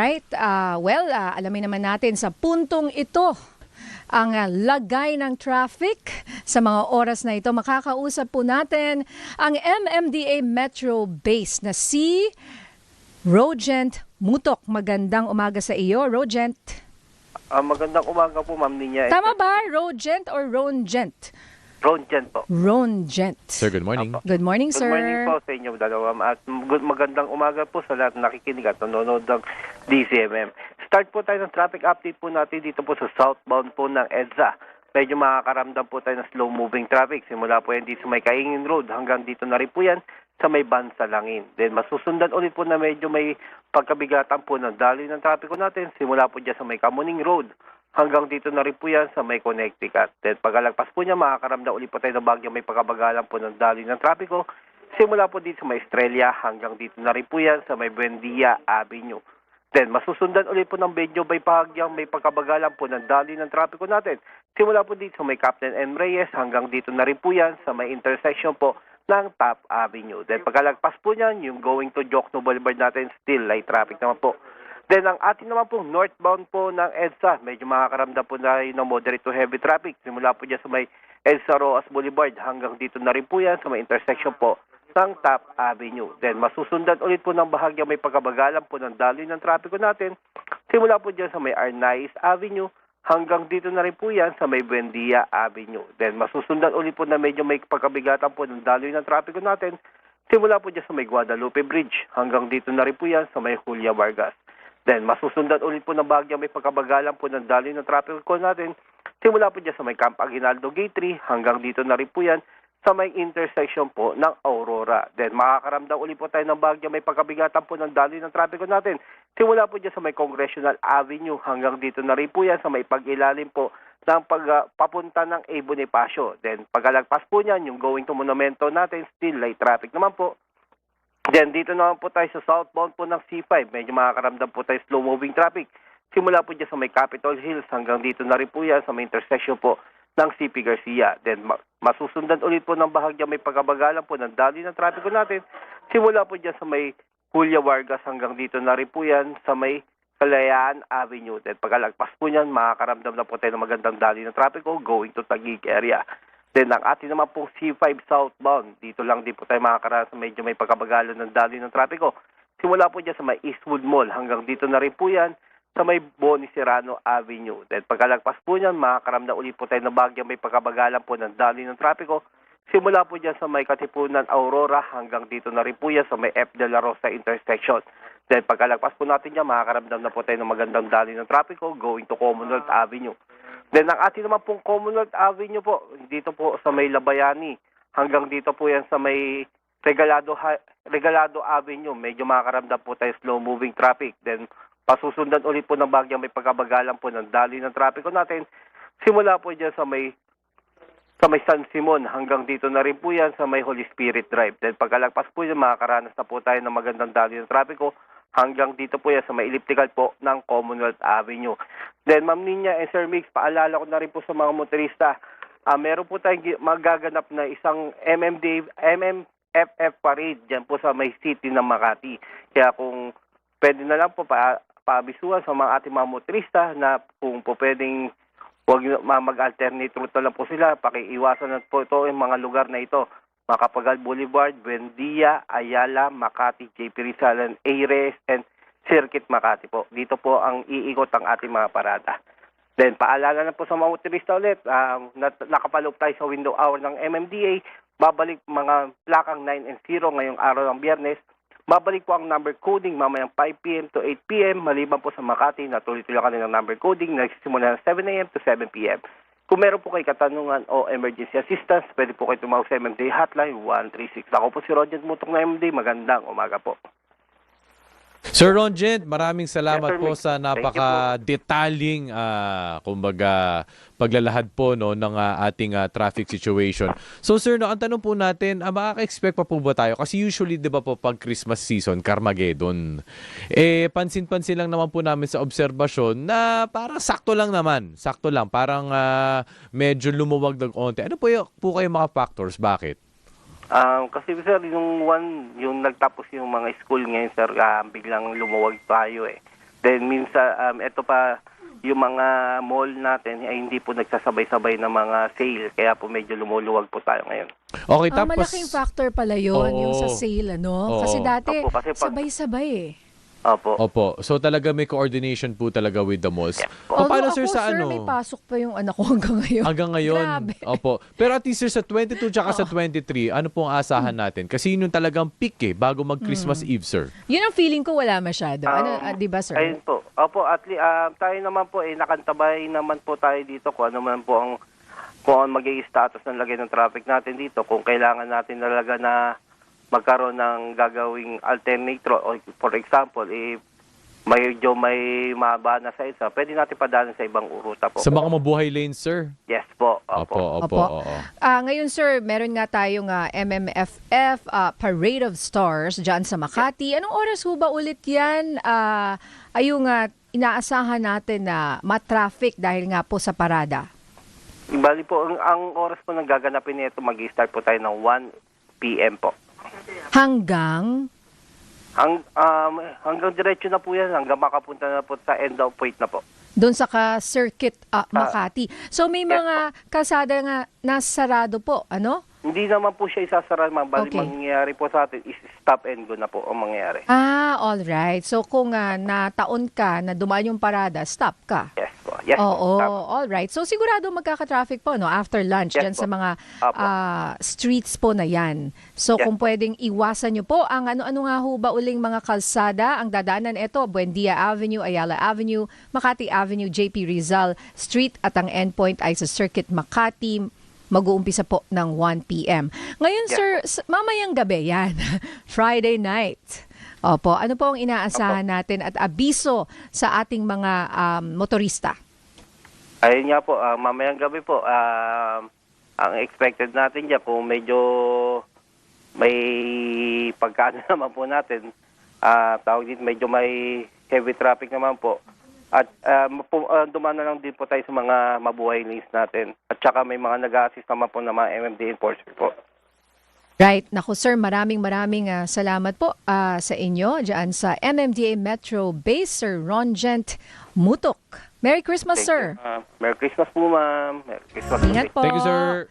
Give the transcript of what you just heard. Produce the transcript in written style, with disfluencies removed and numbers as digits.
Right? Alamin naman natin sa puntong ito ang lagay ng traffic sa mga oras na ito. Makakausap po natin ang MMDA Metro Base na si Rogent Mutok. Magandang umaga sa iyo, Rogent. Magandang umaga po, Ma'am Ninya. Tama ba? Rogent or Rongent? Rongent po. Rongent. Sir, good morning. Good morning, Good sir. morning po sa inyo dalawa. At magandang umaga po sa lahat na nakikinig at nanonood ng DCMM. Start po tayo ng traffic update po natin dito po sa southbound po ng EDSA. Medyo makakaramdam po tayo ng slow-moving traffic. Simula po yan dito sa may Kaingin Road hanggang dito na rin po yan sa may Bansalangin. Then masusundan ulit po na medyo may pagkabigatan po ng daloy ng trapiko natin. Simula po dyan sa may Kamuning Road hanggang dito na rin po yan sa may Connecticut. Then pagkalagpas po niya, makakaramdam ulit po tayo ng bagyo may pagkabagalan po ng daloy ng trapiko. Simula po dito sa may Estrella hanggang dito na rin po yan sa may Buendia Avenue. Then masusundan ulit po ng medyo may pahagyang may pagkabagalan po ng daloy ng trapiko natin. Simula po dito sa may Captain M. Reyes hanggang dito na rin po yan sa may intersection po ng Top Avenue. Then pagkalagpas po niyan, yung going to Jokno Boulevard natin, still light traffic naman po. Then ang atin naman po, northbound po ng EDSA, medyo makakaramdam po na ng moderate to heavy traffic. Simula po dyan sa may EDSA Roas Boulevard hanggang dito na rin po yan sa may intersection po ng Top Avenue. Then masusundan ulit po ng bahagya may pagkabagalan po ng daloy ng trapiko natin. Simula po dyan sa may Arnaiz Avenue hanggang dito na rin po yan sa may Buendia Avenue. Then masusundan ulit po na medyo may pagkabigatan po ng daloy ng trapiko natin. Simula po dyan sa may Guadalupe Bridge hanggang dito na rin po yan sa may Julia Vargas. Then masusundan ulit po ng bahagya may pagkabagalan po ng daloy ng trapiko natin. Simula po dyan sa may Camp Aguinaldo Gate 3 hanggang dito na rin po yan sa may intersection po ng Aurora. Then makakaramdam ulit po tayo ng bahagya may pagkabigatan po ng daloy ng trapiko natin. Simula po dyan sa may Congressional Avenue hanggang dito na rin po yan sa may pag-ilalim po ng papunta ng A. Bonifacio. Then pagkalagpas po niyan, yung going to Monumento natin, still light traffic naman po. Then dito naman po tayo sa southbound po ng C5. Medyo makakaramdam po tayo slow-moving traffic. Simula po dyan sa may Capitol Hills hanggang dito na rin po yan sa may intersection po ng CP Garcia. Then masusundan ulit po ng bahagya may pagkabagalan po ng daloy ng trapiko natin. Simula po dyan sa may Julia Vargas hanggang dito na rin po yan sa may Kalayaan Avenue. Then pagkalagpas po niyan, makakaramdam na po tayo ng magandang daloy ng trapiko going to Taguig area. Then ang atin naman pong C5 southbound, dito lang din po tayo makakaranas medyo may pagkabagalan ng daloy ng trapiko. Simula po dyan sa may Eastwood Mall hanggang dito na rin po yan sa may Boni Serrano Avenue. Then pagkalagpas po niyan, makakaramdam ulit po tayo ng bagyo may pagkabagalan po ng daloy ng trapiko. Simula po dyan sa may Katipunan Aurora hanggang dito na rin po yan sa may F. De La Rosa intersection. Then pagkalagpas po natin dyan, makakaramdam na po tayo ng magandang daloy ng trapiko going to Commonwealth Avenue. Then ang atin naman pong Commonwealth Avenue po, dito po sa may Labayani hanggang dito po yan sa may Regalado Avenue. Medyo makakaramdam po tayo slow-moving traffic. Then pasusundan ulit po ng bagyang may pagkabagalan po ng daloy ng trapiko natin. Simula po dyan sa may San Simon hanggang dito na rin po yan sa may Holy Spirit Drive. Then pagkalagpas po yan, makakaranas na po tayo ng magandang daloy ng trapiko hanggang dito po yan sa may elliptical po ng Commonwealth Avenue. Then Ma'am Ninya and Sir Mix, paalala ko na rin po sa mga motorista, meron po tayong magaganap na isang MMFF parade dyan po sa may city ng Makati. Kaya kung pwede na lang po paabisuhan sa mga ating mga motorista na kung po pwedeng huwag mag-alternate route na lang po sila, pakiiwasan na po ito yung mga lugar na ito. Macapagal Boulevard, Buendia, Ayala, Makati, JP Rizal, Aires, and Circuit Makati po. Dito po ang iikot ang ating mga parada. Then paalala na po sa mga motorista ulit, nakapaloob tayo sa window hour ng MMDA, babalik mga plakang 9 and 0 ngayong araw ng Biyernes. Babalik po ang number coding mamayang 5 p.m. to 8 p.m. maliban po sa Makati na tuloy-tuloy kanilang number coding na nagsisimula ng 7 a.m. to 7 p.m. Kung meron po kayo katanungan o emergency assistance, pwede po kayo tumawag sa MMDA hotline 136. Ako po si Rogent Mutok ng MMDA. Magandang umaga po. Sir Rongent, maraming salamat Yes, sir, po sa napaka-detaling paglalahad po no ng ating traffic situation. So sir, no, ang tanong po natin, makaka-expect pa po ba tayo? Kasi usually 'di ba po pag Christmas season, Carmageddon. Pansin-pansin lang naman po namin sa obserbasyon na parang sakto lang, parang medyo lumuwag ng onte. Ano po kayo mga factors? Bakit? Kasi sir, yung nagtapos yung mga school ngayon sir, biglang lumuwag tayo eh. Then minsan, ito pa, yung mga mall natin ay hindi po nagsasabay-sabay ng mga sale. Kaya po medyo lumuluwag po tayo ngayon. Okay, tapos... malaking factor pala yun, yung sa Oo. sale, Oo. ano? Kasi dati, Opo, kasi pag- sabay-sabay eh. Opo. Opo. So talaga may coordination po talaga with the malls. Yes po. O, paano Although sir ako, sa ano? may pasok pa yung anak ko hanggang ngayon. Hanggang ngayon. Grabe. Opo. Pero at least sir, sa 22 tsaka sa 23, ano pong asahan natin? Kasi yun yung talagang peak bago mag-Christmas Eve, sir. Yun ang feeling ko wala masyado. Di ba, sir? Ayun po. Opo, at least, tayo naman po, nakantabay naman po tayo dito kung ano man po kung ano magiging status ng lagay ng traffic natin dito. Kung kailangan natin talaga na magkaroon ng gagawing alternator. O, for example, medyo may mahaba na sa isa, pwede natin padaanan sa ibang ruta po. Sa mga mabuhay lanes, sir. Yes po. Opo. Opo. Oo. Ngayon, sir, meron nga tayong MMFF Parade of Stars dyan sa Makati. Anong oras ho ba ulit yan? Ayong inaasahan natin na matraffic dahil nga po sa parada. Bali po, ang oras po nang gaganapin nito, mag-start po tayo ng 1 p.m. po. Hanggang? Hanggang diretso na po yan, hanggang makapunta na po sa end of point na po. Doon sa circuit Makati. So may mga kalsada nga nasarado po, ano? Hindi naman po siya isasara, ma'am. Bali, Okay. mangyayari po sa atin is stop and go na po ang mangyayari. All right. So kung nataon ka na dumaan yung parada, stop ka. Yes po. Yes Oo, po. Stop. all right. So sigurado magkaka-traffic po no after lunch Yes diyan sa po. mga Apo. streets po na 'yan. So Yes kung pwedeng iwasan niyo po ang ano-ano nga ho ba uling mga kalsada ang dadaanan ito, Buendia Avenue, Ayala Avenue, Makati Avenue, JP Rizal Street at ang endpoint ay sa Circuit Makati. Mag-uumpisa po ng 1 p.m. Ngayon, Yes. sir, mamayang gabi yan. Friday night. Opo, ano po ang inaasahan natin at abiso sa ating mga motorista? Ayun nga po, mamayang gabi po, ang expected natin dyan, kung medyo may pagkano naman po natin, tawag dito, medyo may heavy traffic naman po. At dumaan na lang din po tayo sa mga mabuhay lanes natin. At saka may mga nag-a-assist naman po ng mga MMD enforcer po. Right. Naku sir, maraming salamat po sa inyo dyan sa MMDA Metro Base, Sir Ronjent Mutok. Merry Christmas, Thank sir. you. Merry Christmas po, ma'am. Merry Christmas. Ingat po. Thank you, sir.